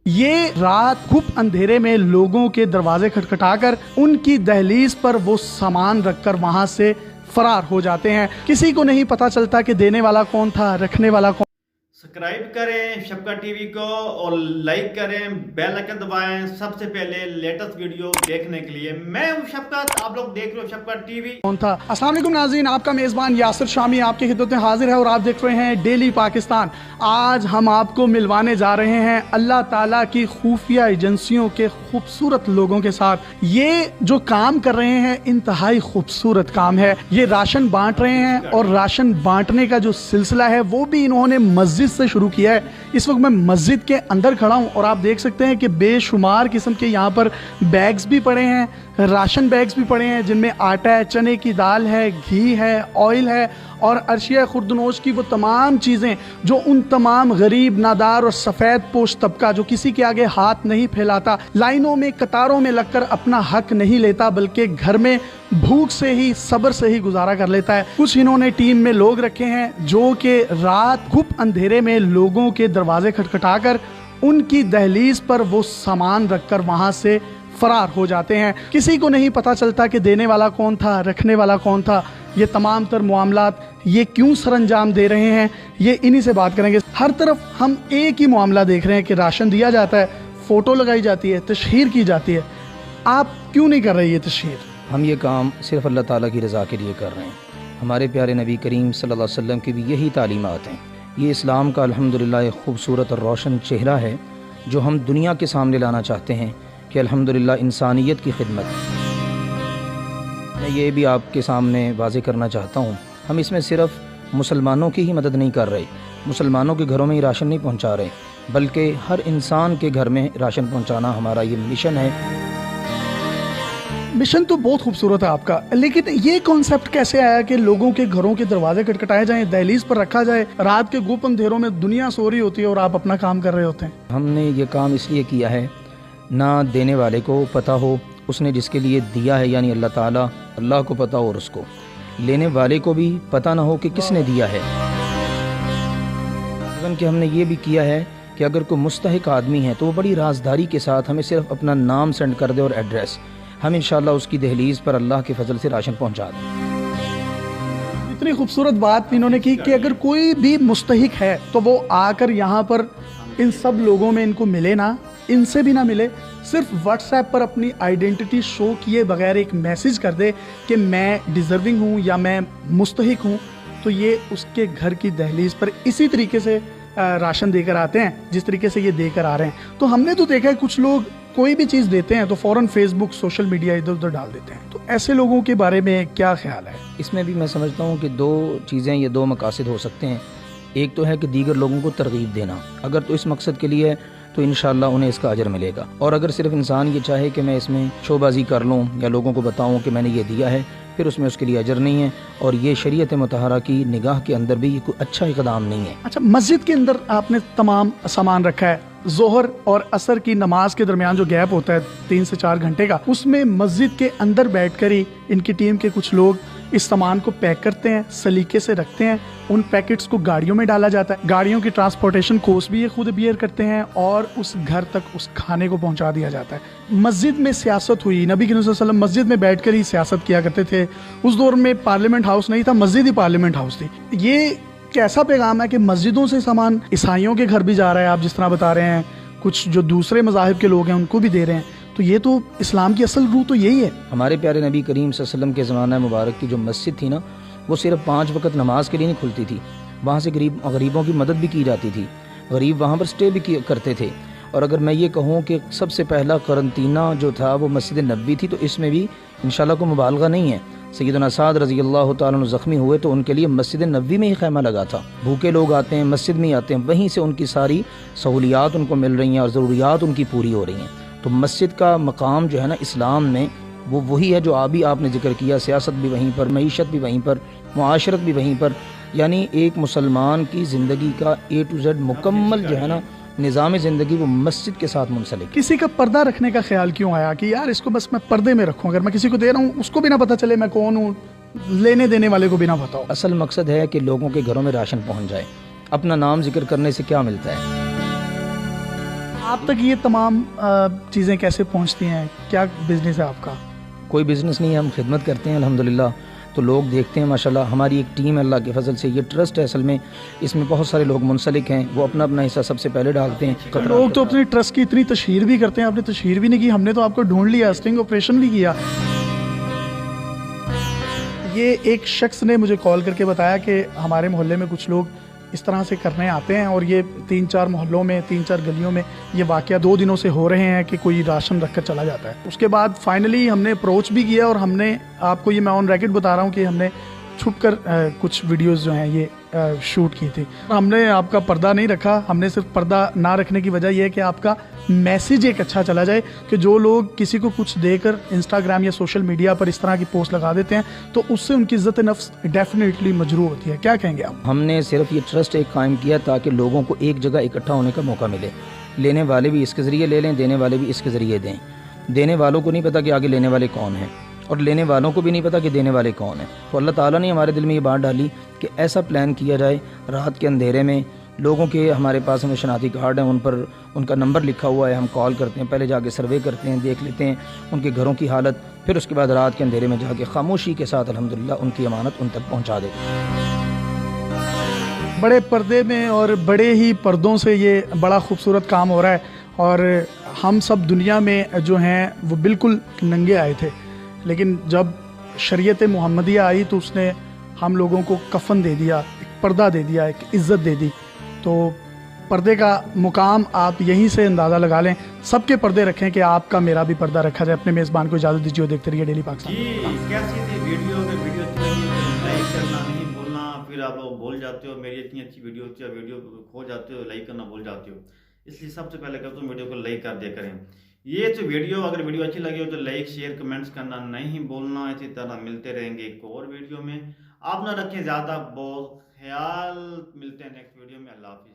ये रात खूब अंधेरे में लोगों के दरवाजे खटखटाकर उनकी दहलीज पर वो सामान रखकर वहां से फरार हो जाते हैं। किसी को नहीं पता चलता कि देने वाला कौन था, रखने वाला कौन। सब्सक्राइब करें शफकत टीवी को और लाइक करें, बेल आइकन दबाएं सबसे पहले लेटेस्ट वीडियो देखने के लिए। मैं हूं शफकत, आप लोग देख रहे हो शफकत टीवी। कौन था। अस्सलाम वालेकुम नाज़रीन, आपका मेज़बान यासिर शामी आपकी खिदमत में हाजिर है और आप देख रहे हैं डेली पाकिस्तान। आज हम आपको मिलवाने जा रहे हैं अल्लाह ताला की खुफिया एजेंसियों के खूबसूरत लोगों के साथ। ये जो काम कर रहे हैं इंतहाई खूबसूरत काम है। ये राशन बांट रहे हैं और राशन बांटने का जो सिलसिला है वो भी इन्होंने मस्जिद से शुरू किया है। इस वक्त मैं मस्जिद के अंदर खड़ा हूं और आप देख सकते हैं कि बेशुमार किस्म के यहाँ पर बैग्स भी पड़े हैं, राशन बैग्स भी पड़े हैं जिनमें आटा है, चने की दाल है, घी है, ऑयल है और अर्शिया खुर्दनोश की वो तमाम चीज़ें जो उन तमाम गरीब, नादार और सफ़ेद पोश तबका जो किसी के आगे हाथ नहीं फैलाता, लाइनों में कतारों में लगकर अपना हक नहीं लेता, बल्कि घर में भूख से ही, सब्र से ही गुजारा कर लेता है। कुछ इन्होंने टीम में लोग रखे हैं जो कि रात खूब अंधेरे में लोगों के दरवाजे खटखटाकर उनकी दहलीज पर वो सामान रखकर वहाँ से फरार हो जाते हैं। किसी को नहीं पता चलता कि देने वाला कौन था, रखने वाला कौन था। ये तमाम तर मामलात ये क्यों सर अंजाम दे रहे हैं, ये इन्हीं से बात करेंगे। हर तरफ हम एक ही मामला देख रहे हैं कि राशन दिया जाता है, फ़ोटो लगाई जाती है, तशहीर की जाती है। आप क्यों नहीं कर रहे ये तशहीर? हम ये काम सिर्फ अल्लाह ताला की रज़ा के लिए कर रहे हैं। हमारे प्यारे नबी करीम सल्लल्लाहु अलैहि वसल्लम की भी यही तालीमात हैं। ये इस्लाम का अल्हम्दुलिल्लाह एक खूबसूरत और रोशन चेहरा है जो हम दुनिया के सामने लाना चाहते हैं कि अल्हम्दुलिल्लाह इंसानियत की खिदमत। मैं ये भी आपके सामने वाज़े करना चाहता हूँ, हम इसमें सिर्फ मुसलमानों की ही मदद नहीं कर रहे, मुसलमानों के घरों में ही राशन नहीं पहुँचा रहे, बल्कि हर इंसान के घर में राशन पहुँचाना हमारा ये मिशन है। मिशन तो बहुत खूबसूरत है आपका, लेकिन ये कॉन्सेप्ट कैसे आया कि लोगों के घरों के दरवाजे खटखटाए जाएं, दहलीज पर रखा जाए, रात के गुप अंधेरों में दुनिया सो रही होती है और आप अपना काम कर रहे होते हैं? हमने ये काम इसलिए किया है ना देने वाले को पता हो, उसने जिसके लिए दिया है यानी अल्लाह ताला, अल्लाह को पता हो और उसको लेने वाले को भी पता ना हो कि किसने दिया है। कि हमने ये भी किया है कि अगर कोई मुस्तहिक आदमी है तो वो बड़ी राजदारी के साथ हमें सिर्फ अपना नाम सेंड कर दे और एड्रेस, हम इंशाल्लाह उसकी दहलीज पर अल्लाह के फजल से राशन पहुंचा दें। इतनी खूबसूरत बात इन्होंने की कि अगर कोई भी मुस्तहिक है तो वो आकर यहाँ पर इन सब लोगों में इनको मिले ना, इनसे भी ना मिले, सिर्फ व्हाट्सएप पर अपनी आइडेंटिटी शो किए बगैर एक मैसेज कर दे कि मैं डिज़र्विंग हूँ या मैं मुस्तहिक हूँ, तो ये उसके घर की दहलीज पर इसी तरीके से राशन देकर आते हैं जिस तरीके से ये देकर आ रहे हैं। तो हमने तो देखा है कुछ लोग कोई भी चीज़ देते हैं तो फ़ौरन फेसबुक, सोशल मीडिया इधर उधर डाल देते हैं। तो ऐसे लोगों के बारे में क्या ख्याल है? इसमें भी मैं समझता हूँ कि दो चीज़ें या दो मकासद हो सकते हैं। एक तो है कि दीगर लोगों को तरगीब देना, अगर तो इस मकसद के लिए है तो इंशाल्लाह उन्हें इसका अजर मिलेगा। और अगर सिर्फ इंसान ये चाहे कि मैं इसमें शोबाजी कर लूँ या लोगों को बताऊँ कि मैंने ये दिया है, फिर उसमें उसके लिए अजर नहीं है और ये शरीयत मुतहरा की निगाह के अंदर भी ये कोई अच्छा इक़दाम नहीं है। अच्छा, मस्जिद के अंदर आपने तमाम सामान रखा है, जोहर और असर की नमाज के दरमियान जो गैप होता है 3 से 4 घंटे का, उसमें मस्जिद के अंदर बैठकर ही इनकी टीम के कुछ लोग इस सामान को पैक करते हैं, सलीके से रखते हैं, उन पैकेट्स को गाड़ियों में डाला जाता है, गाड़ियों की ट्रांसपोर्टेशन कॉस्ट भी ये खुद बियर करते हैं और उस घर तक उस खाने को पहुंचा दिया जाता है। मस्जिद में सियासत हुई, नबी करीम सल्लल्लाहु अलैहि वसल्लम मस्जिद में बैठकर ही सियासत किया करते थे। उस दौर में पार्लियामेंट हाउस नहीं था, मस्जिद ही पार्लियामेंट हाउस थी। ये कैसा पैगाम है कि मस्जिदों से सामान ईसाइयों के घर भी जा रहा है, आप जिस तरह बता रहे हैं, कुछ जो दूसरे मज़ाहिब के लोग हैं उनको भी दे रहे हैं, तो ये तो इस्लाम की असल रूह तो यही है। हमारे प्यारे नबी करीम सल्लल्लाहु अलैहि वसल्लम के ज़माना मुबारक की जो मस्जिद थी ना, वो सिर्फ 5 वक्त नमाज के लिए नहीं खुलती थी, वहाँ से गरीबों की मदद भी की जाती थी, गरीब वहाँ पर स्टे भी करते थे। और अगर मैं ये कहूँ कि सबसे पहला करंतना जो था वो मस्जिद नबवी थी, तो इसमें भी इंशाल्लाह को मुबालगा नहीं है। सैयदना साद रज़ी अल्लाह ताला अन्हु ज़ख्मी हुए तो उनके लिए मस्जिद नबवी में ही खैमा लगा था। भूखे लोग आते हैं, मस्जिद में ही आते हैं, वहीं से उनकी सारी सहूलियात उनको मिल रही हैं और ज़रूरियात उनकी पूरी हो रही हैं। तो मस्जिद का मकाम जो है ना इस्लाम में, वो वही है जो अभी आपने जिक्र किया, सियासत भी वहीं पर, मईशत भी वहीं पर, मुआशरत भी वहीं पर, यानी एक मुसलमान की ज़िंदगी का A to Z मुकम्मल जो है ना निज़ाम ज़िंदगी वो मस्जिद के साथ मुंसलिक। किसी का पर्दा रखने का ख्याल क्यों आया कि यार इसको बस मैं पर्दे में रखूं, अगर मैं किसी को दे रहा हूँ उसको भी ना पता चले मैं कौन हूँ, लेने देने वाले को भी ना पता हो? असल मकसद है कि लोगों के घरों में राशन पहुँच जाए। अपना नाम जिक्र करने से क्या मिलता है? आप तक ये तमाम चीज़ें कैसे पहुंचती हैं? क्या बिजनेस है आपका? कोई बिज़नेस नहीं है, हम खिदमत करते हैं अल्हम्दुलिल्लाह। तो लोग देखते हैं माशाल्लाह, हमारी एक टीम है अल्लाह के फजल से, ये ट्रस्ट है असल में, इसमें बहुत सारे लोग मुंसलिक हैं, वो अपना अपना हिस्सा सबसे पहले डालते हैं। लोग तो अपने ट्रस्ट की इतनी तशहीर भी करते हैं, आपने तशहीर भी नहीं की, हमने तो आपको ढूंढ लिया, स्टिंग ऑपरेशन भी किया। ये एक शख्स ने मुझे कॉल करके बताया कि हमारे मोहल्ले में कुछ लोग इस तरह से करने आते हैं और ये 3-4 मोहल्लों में 3-4 गलियों में ये वाक़या 2 दिनों से हो रहे हैं कि कोई राशन रख कर चला जाता है। उसके बाद फाइनली हमने अप्रोच भी किया और हमने आपको ये मैं ऑन रिकॉर्ड बता रहा हूँ कि हमने छुप कर कुछ वीडियोस जो हैं ये शूट की थी। हमने आपका पर्दा नहीं रखा, हमने सिर्फ पर्दा ना रखने की वजह यह है कि आपका मैसेज एक अच्छा चला जाए कि जो लोग किसी को कुछ देकर इंस्टाग्राम या सोशल मीडिया पर इस तरह की पोस्ट लगा देते हैं तो उससे उनकी इज्जत नफ्स डेफिनेटली मजरूह होती है। क्या कहेंगे आप? हमने सिर्फ ये ट्रस्ट एक कायम किया ताकि लोगों को एक जगह इकट्ठा होने का मौका मिले, लेने वाले भी इसके ज़रिए ले लें, देने वाले भी इसके ज़रिए दें। देने वालों को नहीं पता कि आगे लेने वाले कौन हैं और लेने वालों को भी नहीं पता कि देने वाले कौन हैं। तो अल्लाह ताला ने हमारे दिल में ये बात डाली कि ऐसा प्लान किया जाए, रात के अंधेरे में लोगों के, हमारे पास हमें शनाख्ती कार्ड हैं, उन पर उनका नंबर लिखा हुआ है, हम कॉल करते हैं, पहले जाके सर्वे करते हैं, देख लेते हैं उनके घरों की हालत, फिर उसके बाद रात के अंधेरे में जाके खामोशी के साथ अल्हम्दुलिल्लाह उनकी अमानत उन तक पहुँचा देते हैं। बड़े पर्दे में और बड़े ही पर्दों से ये बड़ा खूबसूरत काम हो रहा है और हम सब दुनिया में जो हैं वो बिल्कुल नंगे आए थे, लेकिन जब शरीयत मुहम्मदिया आई तो उसने हम लोगों को कफन दे दिया, एक पर्दा दे दिया, एक इज़्ज़त दे दी। तो पर्दे का मुकाम आप यहीं से अंदाज़ा लगा लें। सबके पर्दे रखें कि आपका मेरा भी पर्दा रखा जाए। अपने मेज़बान को इजाज़त दीजिए और देखते रहिए डेली पाकिस्तान। जी, कैसी थी वीडियो? अगर वीडियो अच्छी लगी तो लाइक करना नहीं भूलना, फिर आप लोग भूल जाते हो, मेरी इतनी अच्छी वीडियो होती है, वीडियो खो जाते हो, लाइक करना भूल जाते हो। इसलिए सबसे पहले कहता हूँ वीडियो को लाइक कर दिया करें। ये तो वीडियो, अगर वीडियो अच्छी लगी हो तो लाइक शेयर कमेंट्स करना नहीं भूलना। इसी तरह मिलते रहेंगे एक और वीडियो में। आप ना रखें ज़्यादा बहुत ख्याल, मिलते हैं नेक्स्ट वीडियो में। अल्लाह हाफिज़।